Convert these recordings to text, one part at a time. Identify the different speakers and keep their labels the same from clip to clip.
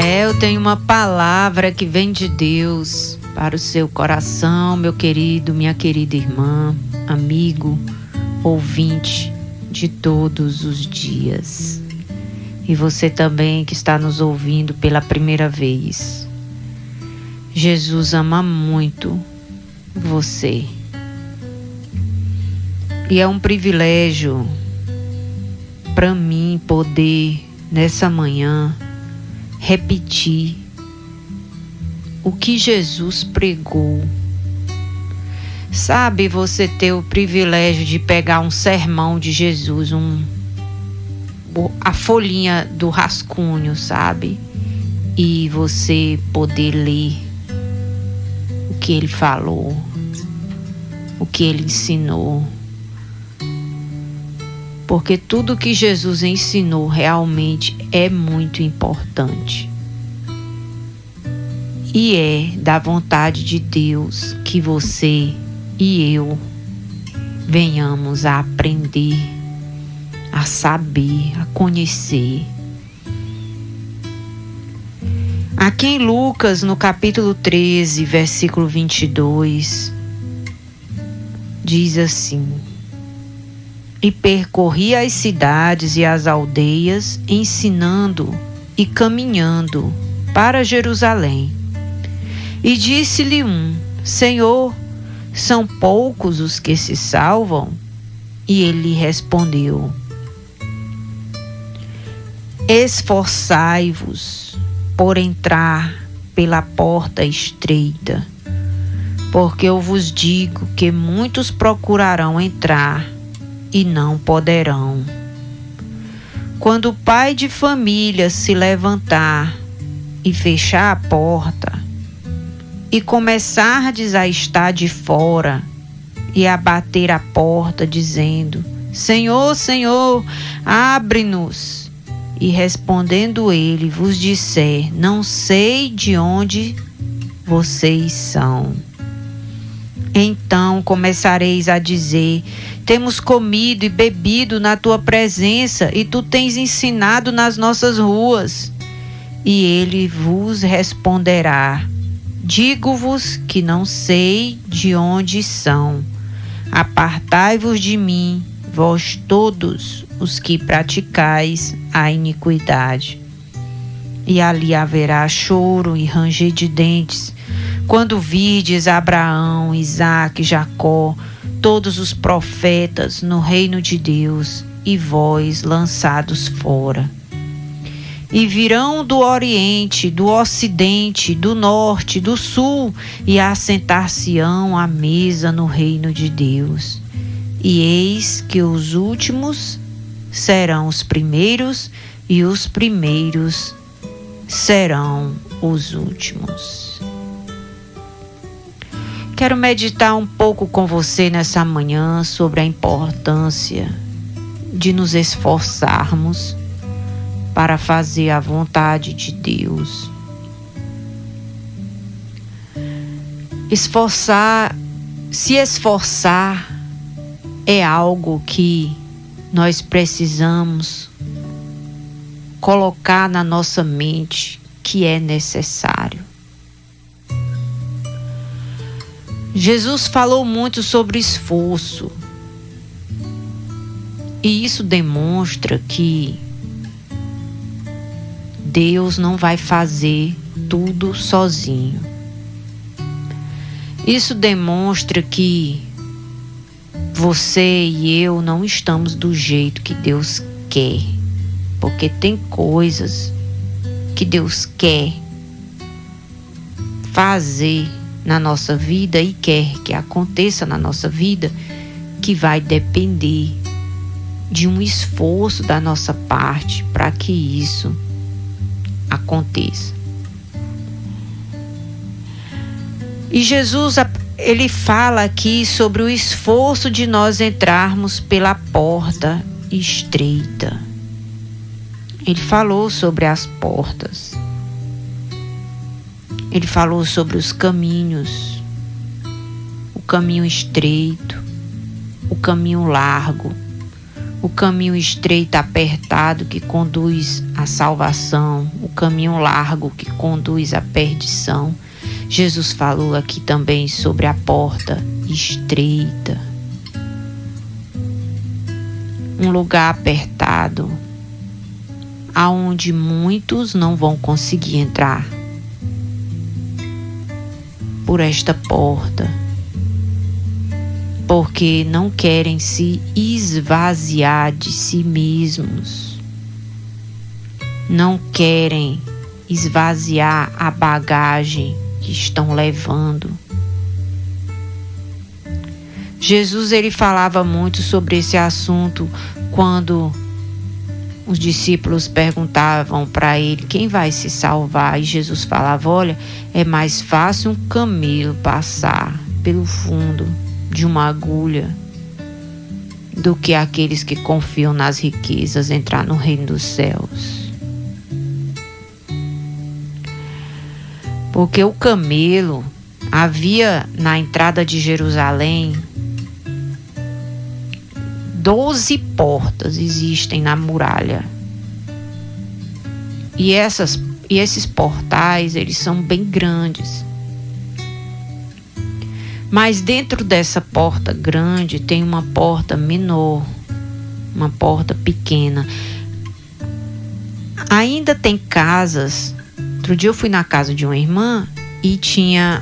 Speaker 1: Eu tenho uma palavra que vem de Deus para o seu coração, meu querido, minha querida irmã, amigo, ouvinte de todos os dias. E você também que está nos ouvindo pela primeira vez. Jesus ama muito você. E é um privilégio para mim poder, nessa manhã, repetir o que Jesus pregou. Sabe, você ter o privilégio de pegar um sermão de Jesus, a folhinha do rascunho, sabe? E você poder ler o que ele falou, o que ele ensinou. Porque tudo que Jesus ensinou realmente é muito importante. E é da vontade de Deus que você e eu venhamos a aprender, a saber, a conhecer. Aqui em Lucas, no capítulo 13, versículo 22, diz assim: E percorria as cidades e as aldeias, ensinando e caminhando para Jerusalém. E disse-lhe um: Senhor, são poucos os que se salvam? E ele respondeu: Esforçai-vos por entrar pela porta estreita, porque eu vos digo que muitos procurarão entrar e não poderão. Quando o pai de família se levantar e fechar a porta, e começardes a estar de fora e a bater a porta, dizendo: Senhor, Senhor, abre-nos. E respondendo ele, vos disser: Não sei de onde vocês são. Então começareis a dizer: Temos comido e bebido na tua presença, e tu tens ensinado nas nossas ruas. E ele vos responderá: Digo-vos que não sei de onde são. Apartai-vos de mim, vós todos os que praticais a iniquidade. E ali haverá choro e ranger de dentes, quando virdes Abraão, Isaque, Jacó, todos os profetas no reino de Deus, e vós lançados fora. E virão do Oriente, do Ocidente, do Norte, do Sul, e assentar-se-ão à mesa no reino de Deus. E eis que os últimos serão os primeiros, e os primeiros serão os últimos. Quero meditar um pouco com você nessa manhã sobre a importância de nos esforçarmos para fazer a vontade de Deus. Se esforçar é algo que nós precisamos colocar na nossa mente que é necessário. Jesus falou muito sobre esforço, e isso demonstra que Deus não vai fazer tudo sozinho. Isso demonstra que você e eu não estamos do jeito que Deus quer, porque tem coisas que Deus quer fazer na nossa vida e quer que aconteça na nossa vida, que vai depender de um esforço da nossa parte para que isso aconteça. E Jesus, ele fala aqui sobre o esforço de nós entrarmos pela porta estreita. Ele falou sobre as portas. Ele falou sobre os caminhos, o caminho estreito, o caminho largo, o caminho estreito, apertado, que conduz à salvação, o caminho largo, que conduz à perdição. Jesus falou aqui também sobre a porta estreita, um lugar apertado, aonde muitos não vão conseguir entrar por esta porta, porque não querem se esvaziar de si mesmos, não querem esvaziar a bagagem que estão levando. Jesus, ele falava muito sobre esse assunto quando os discípulos perguntavam para ele quem vai se salvar, e Jesus falava: olha, é mais fácil um camelo passar pelo fundo de uma agulha do que aqueles que confiam nas riquezas entrar no reino dos céus. Porque o camelo, havia na entrada de Jerusalém 12 portas existem na muralha. E esses portais, eles são bem grandes. Mas dentro dessa porta grande tem uma porta menor, uma porta pequena. Ainda tem casas. Outro dia eu fui na casa de uma irmã e tinha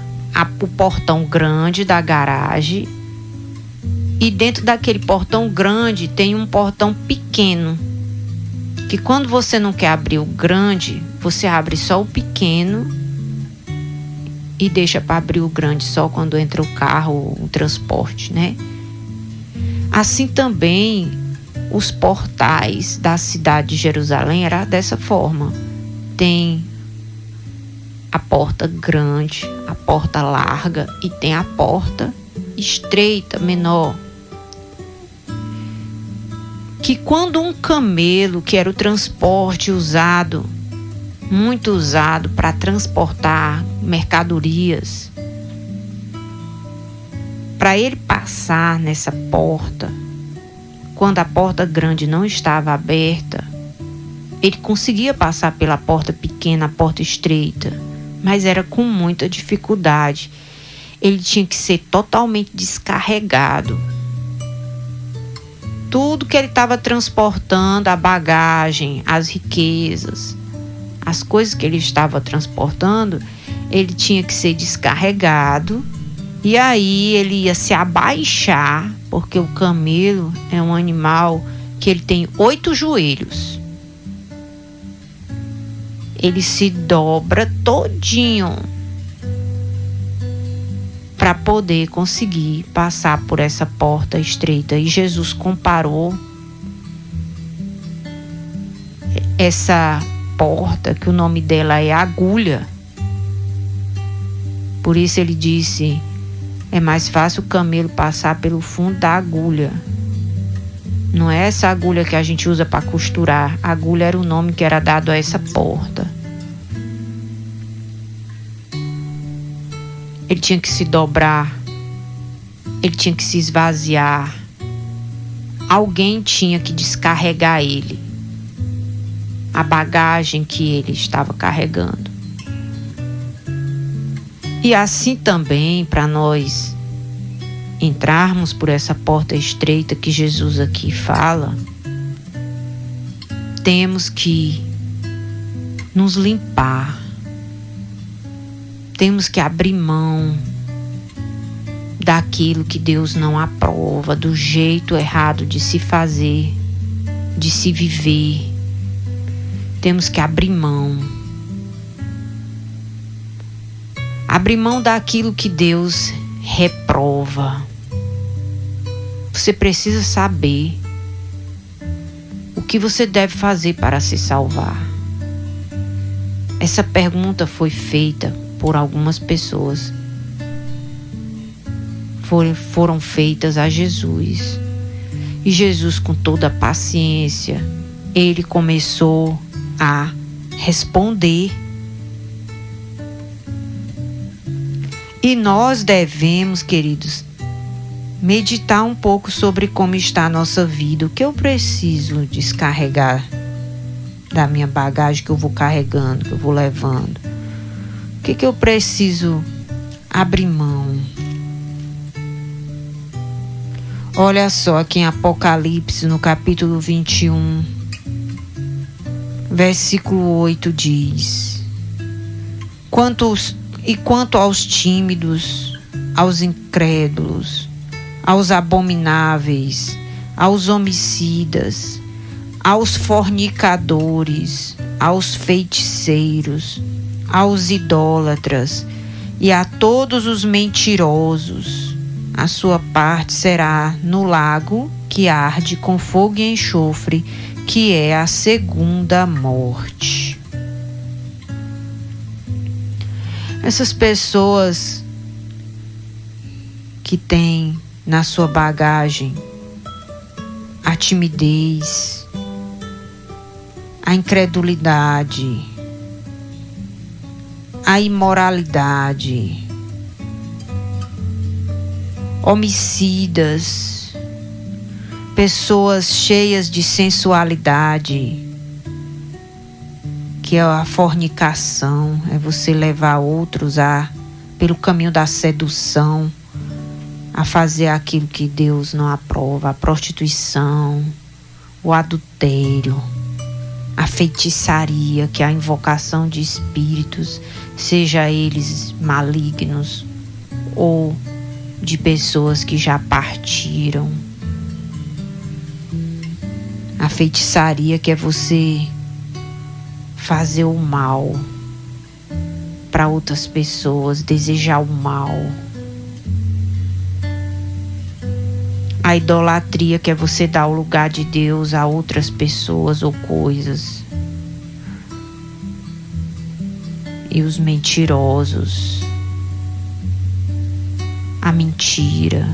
Speaker 1: o portão grande da garagem. E dentro daquele portão grande tem um portão pequeno, que quando você não quer abrir o grande, você abre só o pequeno e deixa para abrir o grande só quando entra o carro, o transporte, né? Assim também os portais da cidade de Jerusalém era dessa forma. Tem a porta grande, a porta larga e tem a porta estreita, menor. Que quando um camelo, que era o transporte usado, muito usado para transportar mercadorias, para ele passar nessa porta, quando a porta grande não estava aberta, ele conseguia passar pela porta pequena, a porta estreita, mas era com muita dificuldade. Ele tinha que ser totalmente descarregado. Tudo que ele estava transportando, a bagagem, as riquezas, as coisas que ele estava transportando, ele tinha que ser descarregado. E aí ele ia se abaixar, porque o camelo é um animal que ele tem 8 joelhos. Ele se dobra todinho para poder conseguir passar por essa porta estreita. E Jesus comparou essa porta, que o nome dela é agulha. Por isso ele disse: é mais fácil o camelo passar pelo fundo da agulha. Não é essa agulha que a gente usa para costurar. A agulha era o nome que era dado a essa porta. Ele tinha que se dobrar, ele tinha que se esvaziar. Alguém tinha que descarregar ele, a bagagem que ele estava carregando. E assim também, para nós entrarmos por essa porta estreita que Jesus aqui fala, temos que nos limpar. Temos que abrir mão daquilo que Deus não aprova, do jeito errado de se fazer, de se viver. Temos que abrir mão. Abrir mão daquilo que Deus reprova. Você precisa saber o que você deve fazer para se salvar. Essa pergunta foi feita por algumas pessoas. Foram feitas a Jesus. E Jesus, com toda a paciência, ele começou a responder. E nós devemos, queridos, meditar um pouco sobre como está a nossa vida, o que eu preciso descarregar da minha bagagem que eu vou carregando, que eu vou levando. O que eu preciso abrir mão? Olha só aqui em Apocalipse, no capítulo 21, versículo 8 diz: Quanto aos tímidos, aos incrédulos, aos abomináveis, aos homicidas, aos fornicadores, aos feiticeiros, aos idólatras e a todos os mentirosos, a sua parte será no lago que arde com fogo e enxofre, que é a segunda morte. Essas pessoas que têm na sua bagagem a timidez, a incredulidade, a imoralidade, homicidas, pessoas cheias de sensualidade, que é a fornicação, é você levar outros pelo caminho da sedução, a fazer aquilo que Deus não aprova, a prostituição, o adultério, a feitiçaria, que é a invocação de espíritos, seja eles malignos ou de pessoas que já partiram. A feitiçaria, que é você fazer o mal para outras pessoas, desejar o mal. A idolatria, que é você dar o lugar de Deus a outras pessoas ou coisas. E os mentirosos. A mentira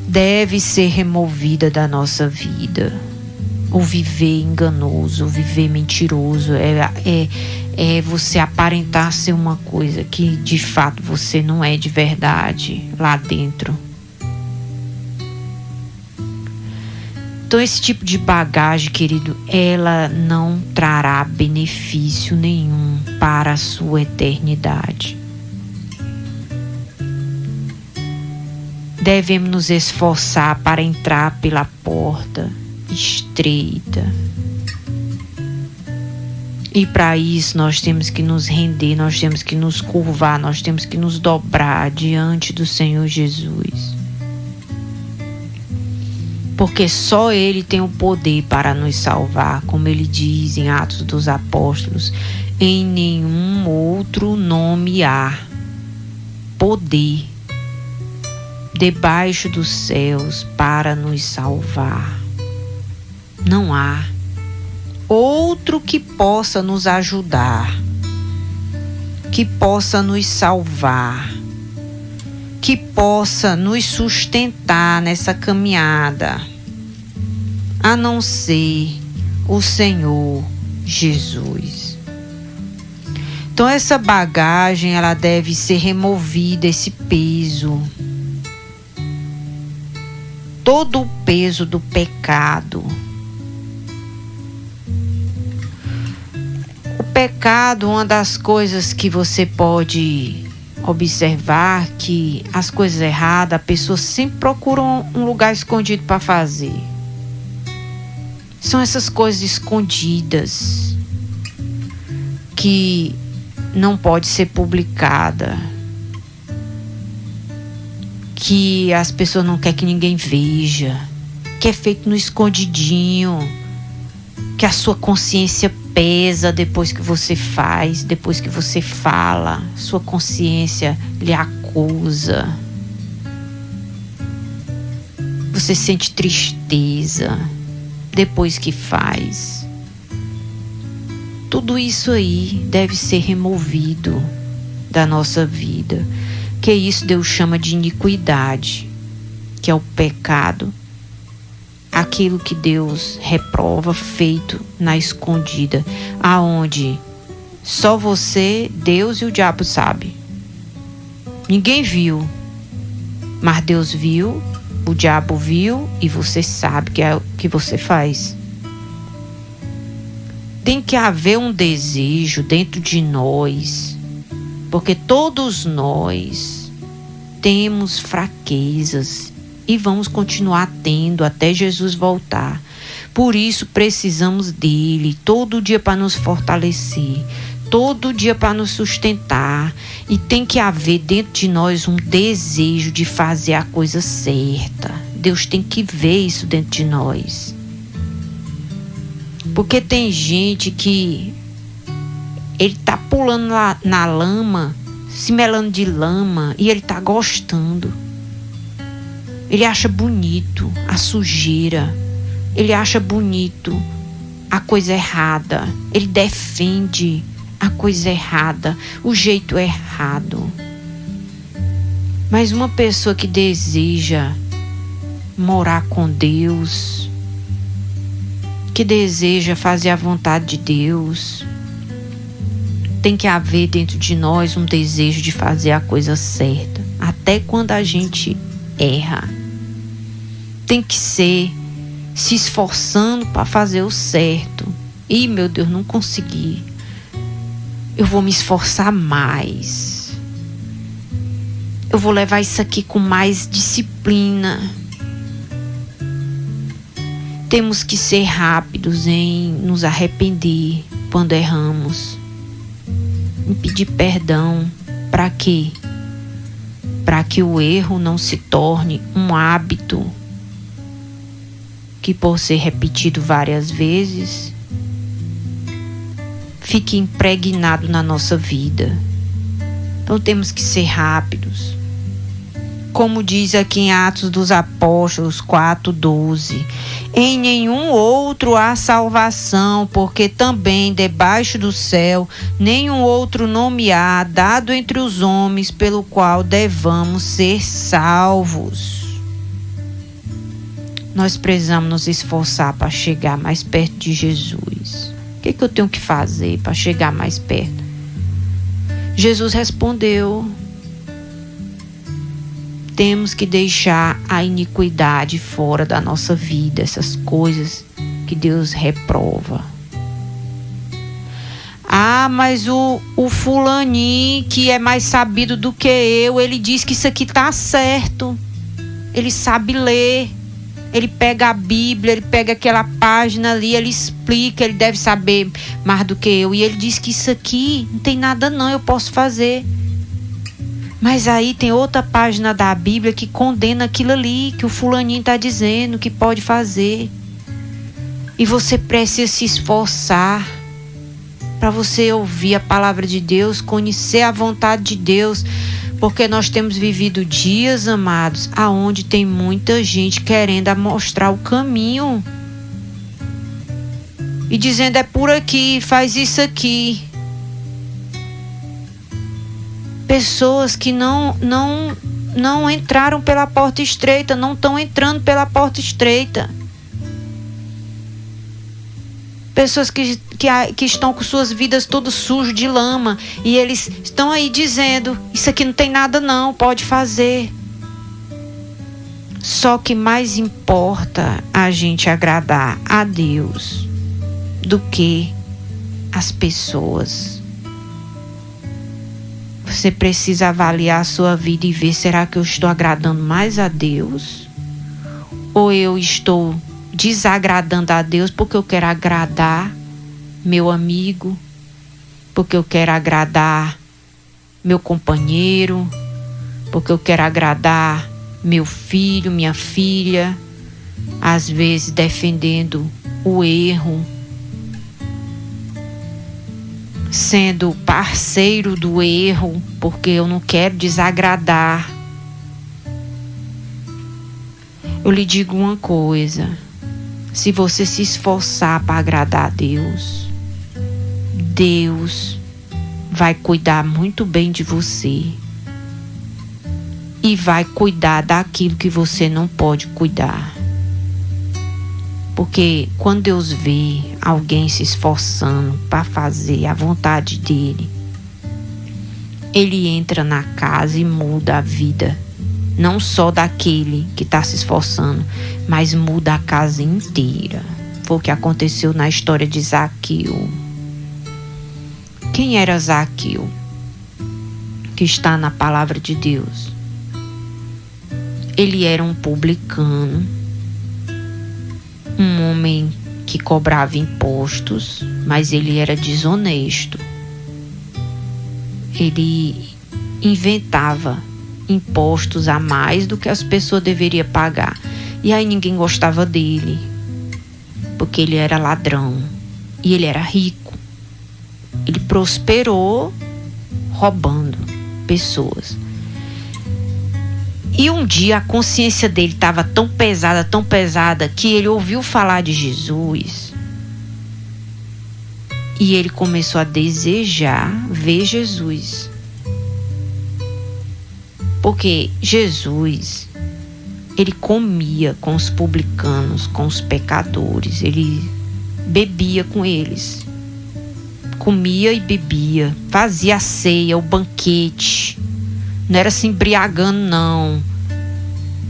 Speaker 1: deve ser removida da nossa vida. O viver enganoso, o viver mentiroso, é você aparentar ser uma coisa que de fato você não é de verdade lá dentro. Então esse tipo de bagagem, querido, ela não trará benefício nenhum para a sua eternidade. Devemos nos esforçar para entrar pela porta estreita. E para isso nós temos que nos render, nós temos que nos curvar, nós temos que nos dobrar diante do Senhor Jesus. Porque só Ele tem o poder para nos salvar, como Ele diz em Atos dos Apóstolos: em nenhum outro nome há poder debaixo dos céus para nos salvar. Não há outro que possa nos ajudar, que possa nos salvar, que possa nos sustentar nessa caminhada, a não ser o Senhor Jesus. Então essa bagagem, ela deve ser removida, esse peso, todo o peso do pecado. O pecado, uma das coisas que você pode observar, que as coisas erradas, a pessoa sempre procura um lugar escondido para fazer. São essas coisas escondidas que não pode ser publicada, que as pessoas não querem que ninguém veja, que é feito no escondidinho, que a sua consciência pesa depois que você faz, depois que você fala, sua consciência lhe acusa. Você sente tristeza depois que faz. Tudo isso aí deve ser removido da nossa vida. Que isso Deus chama de iniquidade, que é o pecado, aquilo que Deus reprova, feito na escondida, aonde só você, Deus e o diabo sabem. Ninguém viu, Mas Deus viu, o diabo viu e você sabe que é o que você faz. Tem que haver um desejo dentro de nós, porque todos nós temos fraquezas e vamos continuar tendo até Jesus voltar. Por isso precisamos dele todo dia para nos fortalecer, todo dia para nos sustentar. E tem que haver dentro de nós um desejo de fazer a coisa certa. Deus tem que ver isso dentro de nós. Porque tem gente que ele tá pulando lá na lama, se melando de lama, e ele tá gostando. Ele acha bonito a sujeira. Ele acha bonito a coisa errada. Ele defende a coisa errada, o jeito errado. Mas uma pessoa que deseja morar com Deus, que deseja fazer a vontade de Deus, tem que haver dentro de nós um desejo de fazer a coisa certa, até quando a gente erra. Tem que ser se esforçando para fazer o certo. Ih, meu Deus, não consegui. Eu vou me esforçar mais. Eu vou levar isso aqui com mais disciplina. Temos que ser rápidos em nos arrepender quando erramos. Em pedir perdão. Para quê? Para que o erro não se torne um hábito que, por ser repetido várias vezes, fique impregnado na nossa vida. Então temos que ser rápidos. Como diz aqui em Atos dos Apóstolos 4:12, em nenhum outro há salvação, porque também debaixo do céu nenhum outro nome há dado entre os homens pelo qual devamos ser salvos. Nós precisamos nos esforçar para chegar mais perto de Jesus. O que eu tenho que fazer para chegar mais perto? Jesus respondeu: temos que deixar a iniquidade fora da nossa vida, essas coisas que Deus reprova. Ah, mas o fulaninho que é mais sabido do que eu, ele diz que isso aqui tá certo. Ele sabe ler. Ele pega a Bíblia, ele pega aquela página ali, ele explica, ele deve saber mais do que eu. E ele diz que isso aqui não tem nada não, eu posso fazer. Mas aí tem outra página da Bíblia que condena aquilo ali, que o fulaninho está dizendo que pode fazer. E você precisa se esforçar para você ouvir a palavra de Deus, conhecer a vontade de Deus. Porque nós temos vivido dias, amados, aonde tem muita gente querendo mostrar o caminho. E dizendo, é por aqui, faz isso aqui. Pessoas que não entraram pela porta estreita, não estão entrando pela porta estreita. Pessoas que estão com suas vidas todas sujas de lama. E eles estão aí dizendo, isso aqui não tem nada não, pode fazer. Só que mais importa a gente agradar a Deus do que as pessoas. Você precisa avaliar a sua vida e ver, será que eu estou agradando mais a Deus? Ou eu estou desagradando a Deus porque eu quero agradar meu amigo, porque eu quero agradar meu companheiro, porque eu quero agradar meu filho, minha filha, às vezes defendendo o erro, sendo parceiro do erro, porque eu não quero desagradar. Eu lhe digo uma coisa: se você se esforçar para agradar a Deus, Deus vai cuidar muito bem de você e vai cuidar daquilo que você não pode cuidar. Porque quando Deus vê alguém se esforçando para fazer a vontade dele, ele entra na casa e muda a vida não só daquele que está se esforçando, mas muda a casa inteira. Foi o que aconteceu na história de Zaqueu. Quem era Zaqueu? Que está na palavra de Deus. Ele era um publicano, um homem que cobrava impostos, mas ele era desonesto. Ele inventava impostos a mais do que as pessoas deveriam pagar. E aí ninguém gostava dele, porque ele era ladrão e ele era rico. Ele prosperou roubando pessoas. E um dia a consciência dele estava tão pesada, que ele ouviu falar de Jesus. E ele começou a desejar ver Jesus. Porque Jesus, ele comia com os publicanos, com os pecadores. Ele bebia com eles. Comia e bebia. Fazia a ceia, o banquete. Não era se embriagando, não.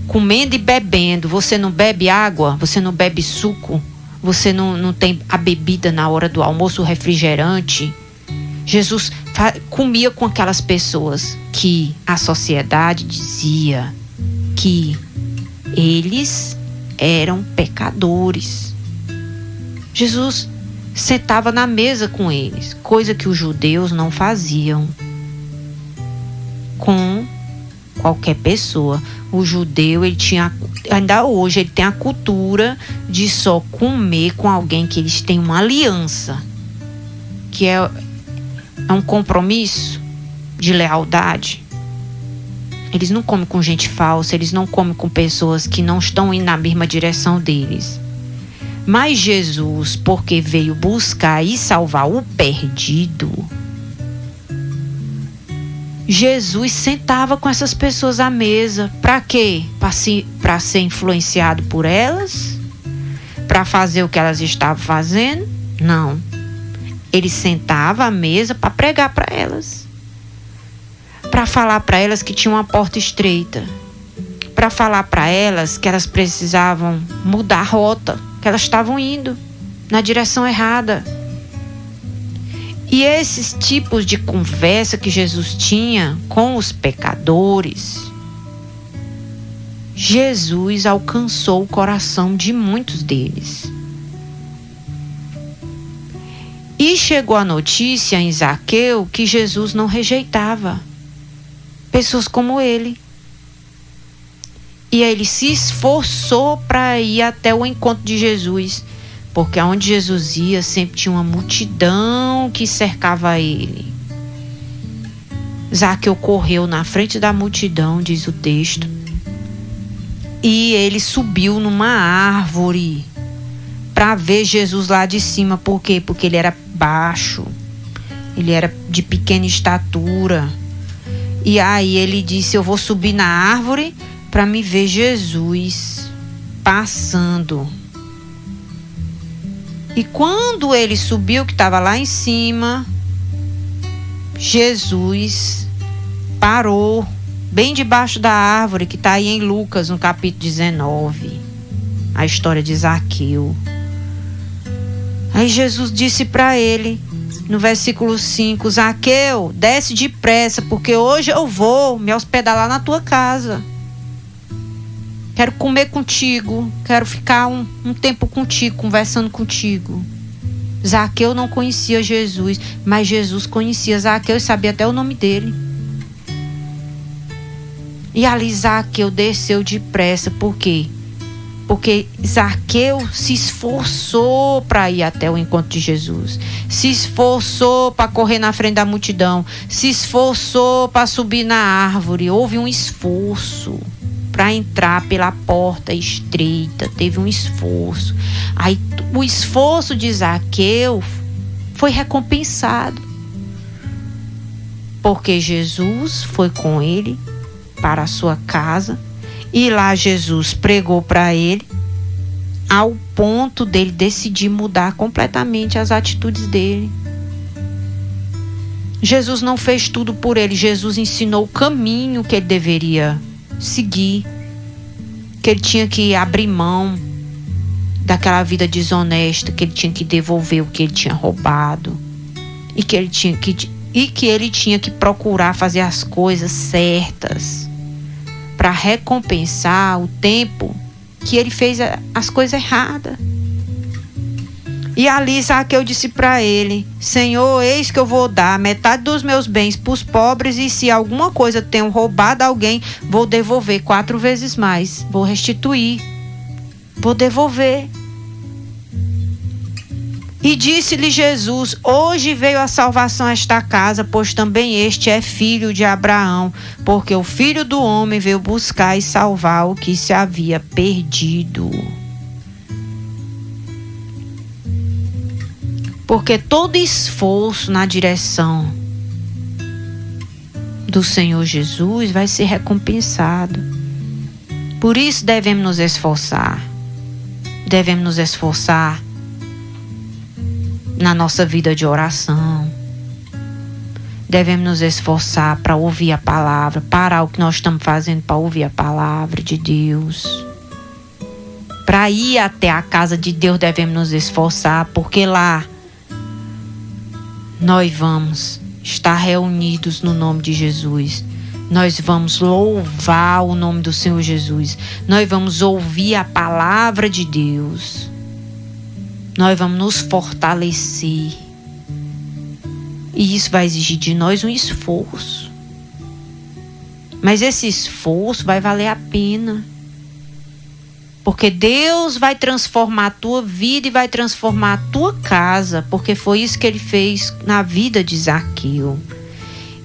Speaker 1: Comendo e bebendo. Você não bebe água? Você não bebe suco? Você não tem a bebida na hora do almoço, o refrigerante? Jesus comia com aquelas pessoas que a sociedade dizia que eles eram pecadores. Jesus sentava na mesa com eles, coisa que os judeus não faziam com qualquer pessoa. O judeu, ele tinha, ainda hoje, ele tem a cultura de só comer com alguém que eles têm uma aliança, que é um compromisso de lealdade. Eles não comem com gente falsa, eles não comem com pessoas que não estão indo na mesma direção deles. Mas Jesus, porque veio buscar e salvar o perdido, Jesus sentava com essas pessoas à mesa. Para quê? Para ser influenciado por elas? Para fazer o que elas estavam fazendo? Não. Ele sentava à mesa para pregar para elas. Para falar para elas que tinha uma porta estreita. Para falar para elas que elas precisavam mudar a rota, que elas estavam indo na direção errada. E esses tipos de conversa que Jesus tinha com os pecadores, Jesus alcançou o coração de muitos deles. E chegou a notícia em Zaqueu que Jesus não rejeitava pessoas como ele. E aí ele se esforçou para ir até o encontro de Jesus. Porque onde Jesus ia, sempre tinha uma multidão que cercava ele. Zaqueu correu na frente da multidão, diz o texto. E ele subiu numa árvore para ver Jesus lá de cima. Por quê? Porque ele era baixo. Ele era de pequena estatura. E aí ele disse: eu vou subir na árvore para me ver Jesus passando. E quando ele subiu, que estava lá em cima, Jesus parou bem debaixo da árvore, que está aí em Lucas, no capítulo 19, a história de Zaqueu. Aí Jesus disse para ele, no versículo 5, Zaqueu, desce depressa, porque hoje eu vou me hospedar lá na tua casa. Quero comer contigo, quero ficar um tempo contigo, conversando contigo. Zaqueu não conhecia Jesus, mas Jesus conhecia Zaqueu e sabia até o nome dele. E ali Zaqueu desceu depressa, por quê? Porque Zaqueu se esforçou para ir até o encontro de Jesus. Se esforçou para correr na frente da multidão. Se esforçou para subir na árvore. Houve um esforço para entrar pela porta estreita. Teve um esforço. Aí o esforço de Zaqueu foi recompensado. Porque Jesus foi com ele para a sua casa. E lá Jesus pregou para ele, ao ponto dele decidir mudar completamente as atitudes dele. Jesus não fez tudo por ele. Jesus ensinou o caminho que ele deveria seguir, que ele tinha que abrir mão daquela vida desonesta, que ele tinha que devolver o que ele tinha roubado e que ele tinha que procurar fazer as coisas certas para recompensar o tempo que ele fez as coisas erradas. E ali Zaqueu disse para ele: Senhor, eis que eu vou dar metade dos meus bens para os pobres, e se alguma coisa tenho roubado a alguém, vou devolver 4 vezes mais. Vou restituir. Vou devolver. E disse-lhe Jesus: Hoje veio a salvação a esta casa, pois também este é filho de Abraão, porque o Filho do Homem veio buscar e salvar o que se havia perdido. Porque todo esforço na direção do Senhor Jesus vai ser recompensado. Por isso devemos nos esforçar. Devemos nos esforçar na nossa vida de oração. Devemos nos esforçar para ouvir a palavra, parar o que nós estamos fazendo para ouvir a palavra de Deus. Para ir até a casa de Deus devemos nos esforçar, porque lá nós vamos estar reunidos no nome de Jesus. Nós vamos louvar o nome do Senhor Jesus. Nós vamos ouvir a palavra de Deus. Nós vamos nos fortalecer. E isso vai exigir de nós um esforço. Mas esse esforço vai valer a pena. Porque Deus vai transformar a tua vida e vai transformar a tua casa. Porque foi isso que ele fez na vida de Zaqueu.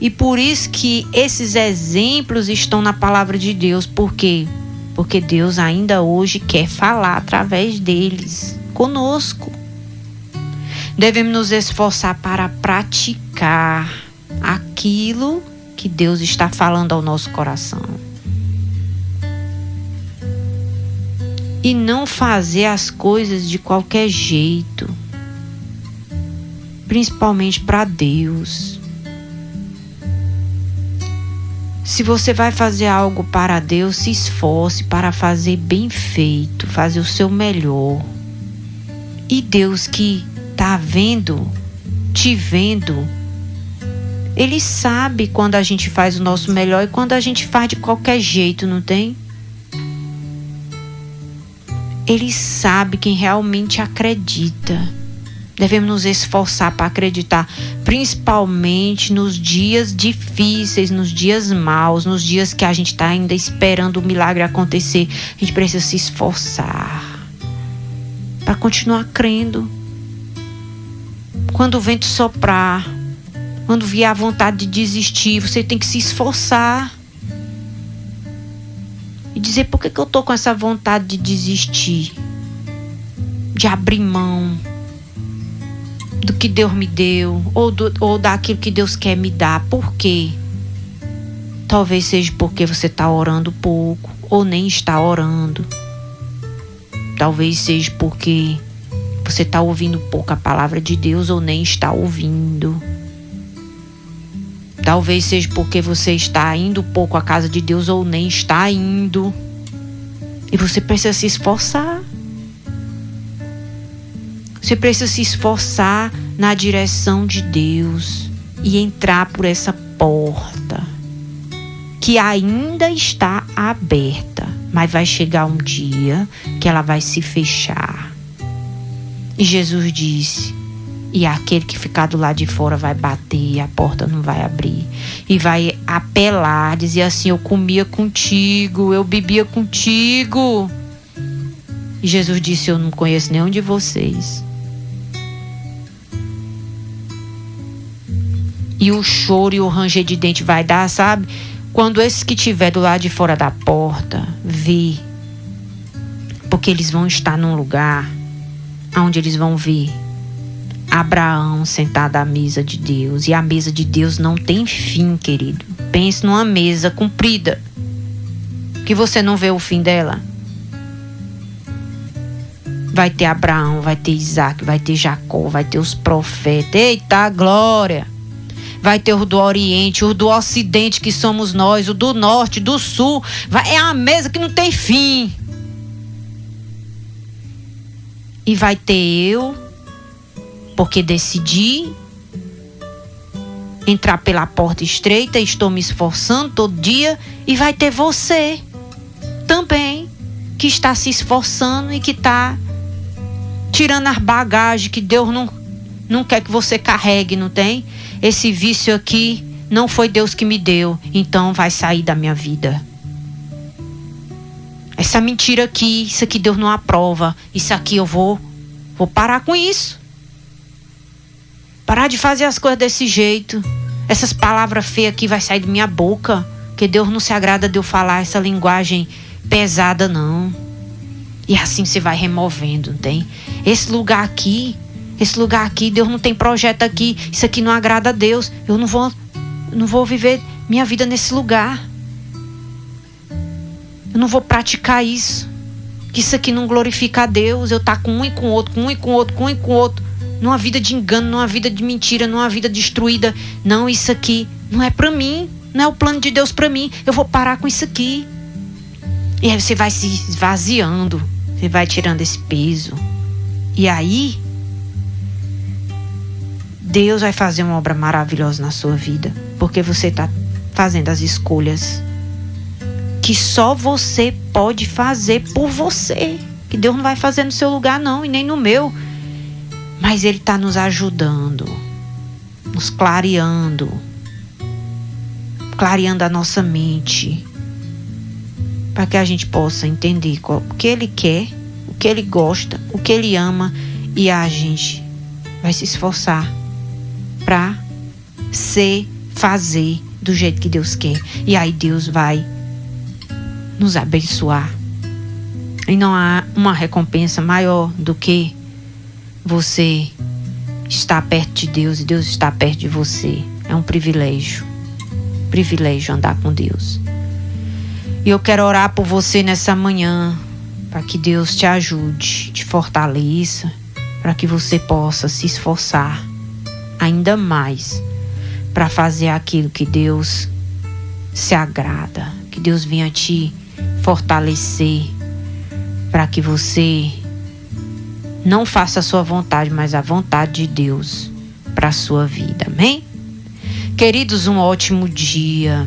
Speaker 1: E por isso que esses exemplos estão na palavra de Deus. Por quê? Porque Deus ainda hoje quer falar através deles, conosco. Devemos nos esforçar para praticar aquilo que Deus está falando ao nosso coração. E não fazer as coisas de qualquer jeito. Principalmente para Deus. Se você vai fazer algo para Deus, se esforce para fazer bem feito, fazer o seu melhor. E Deus que está vendo, te vendo, Ele sabe quando a gente faz o nosso melhor e quando a gente faz de qualquer jeito, não tem? Ele sabe quem realmente acredita. Devemos nos esforçar para acreditar, principalmente nos dias difíceis, nos dias maus, nos dias que a gente está ainda esperando o milagre acontecer. A gente precisa se esforçar para continuar crendo. Quando o vento soprar, quando vier a vontade de desistir, você tem que se esforçar. E dizer: por que eu estou com essa vontade de desistir? De abrir mão do que Deus me deu, ou daquilo que Deus quer me dar. Por quê? Talvez seja porque você está orando pouco, ou nem está orando. Talvez seja porque você está ouvindo pouco a palavra de Deus, ou nem está ouvindo. Talvez seja porque você está indo pouco à casa de Deus, ou nem está indo. E você precisa se esforçar. Você precisa se esforçar na direção de Deus e entrar por essa porta que ainda está aberta, mas vai chegar um dia que ela vai se fechar. E Jesus disse: e aquele que ficar do lado de fora vai bater e a porta não vai abrir. E vai apelar, dizer assim: eu comia contigo, eu bebia contigo. E Jesus disse: eu não conheço nenhum de vocês. E o choro e o ranger de dente vai dar, sabe? Quando esses que estiver do lado de fora da porta vê. Porque eles vão estar num lugar onde eles vão ver Abraão sentado à mesa de Deus. E a mesa de Deus não tem fim, querido. Pense numa mesa comprida, que você não vê o fim dela. Vai ter Abraão, vai ter Isaac, vai ter Jacó, vai ter os profetas. Eita glória! vai ter o do Oriente, o do Ocidente, que somos nós, o do Norte, do Sul. É uma mesa que não tem fim. E vai ter eu, porque decidi entrar pela porta estreita, estou me esforçando todo dia. E vai ter você também, que está se esforçando e que está tirando as bagagens que Deus não quer que você carregue, não tem? Esse vício aqui não foi Deus que me deu, então vai sair da minha vida. Essa mentira aqui, isso aqui Deus não aprova, isso aqui eu vou parar com isso. Parar de fazer as coisas desse jeito. Essas palavras feias aqui vai sair da minha boca, porque Deus não se agrada de eu falar essa linguagem pesada, não. E assim você vai removendo, não tem? Esse lugar aqui, Deus não tem projeto aqui. Isso aqui não agrada a Deus. Eu não vou viver minha vida nesse lugar. Eu não vou praticar isso. Que isso aqui não glorifica a Deus. Eu tá com um e com outro, com um e com outro, com um e com outro. Numa vida de engano, numa vida de mentira, numa vida destruída. Não, isso aqui não é pra mim. Não é o plano de Deus pra mim. Eu vou parar com isso aqui. E aí você vai se esvaziando. Você vai tirando esse peso. E aí, Deus vai fazer uma obra maravilhosa na sua vida. Porque você está fazendo as escolhas que só você pode fazer por você. Que Deus não vai fazer no seu lugar, não, e nem no meu. Mas Ele está nos ajudando, nos clareando a nossa mente, para que a gente possa entender o que Ele quer, o que Ele gosta, o que Ele ama, e a gente vai se esforçar para fazer do jeito que Deus quer. E aí Deus vai nos abençoar. E não há uma recompensa maior do que você estar perto de Deus e Deus estar perto de você. É um privilégio andar com Deus. E eu quero orar por você nessa manhã, para que Deus te ajude, te fortaleça, para que você possa se esforçar ainda mais para fazer aquilo que Deus se agrada, que Deus venha te fortalecer, para que você não faça a sua vontade, mas a vontade de Deus para a sua vida. Amém? Queridos, um ótimo dia.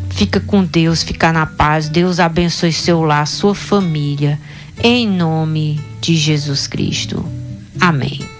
Speaker 1: Fica com Deus, fica na paz. Deus abençoe seu lar, sua família. Em nome de Jesus Cristo. Amém.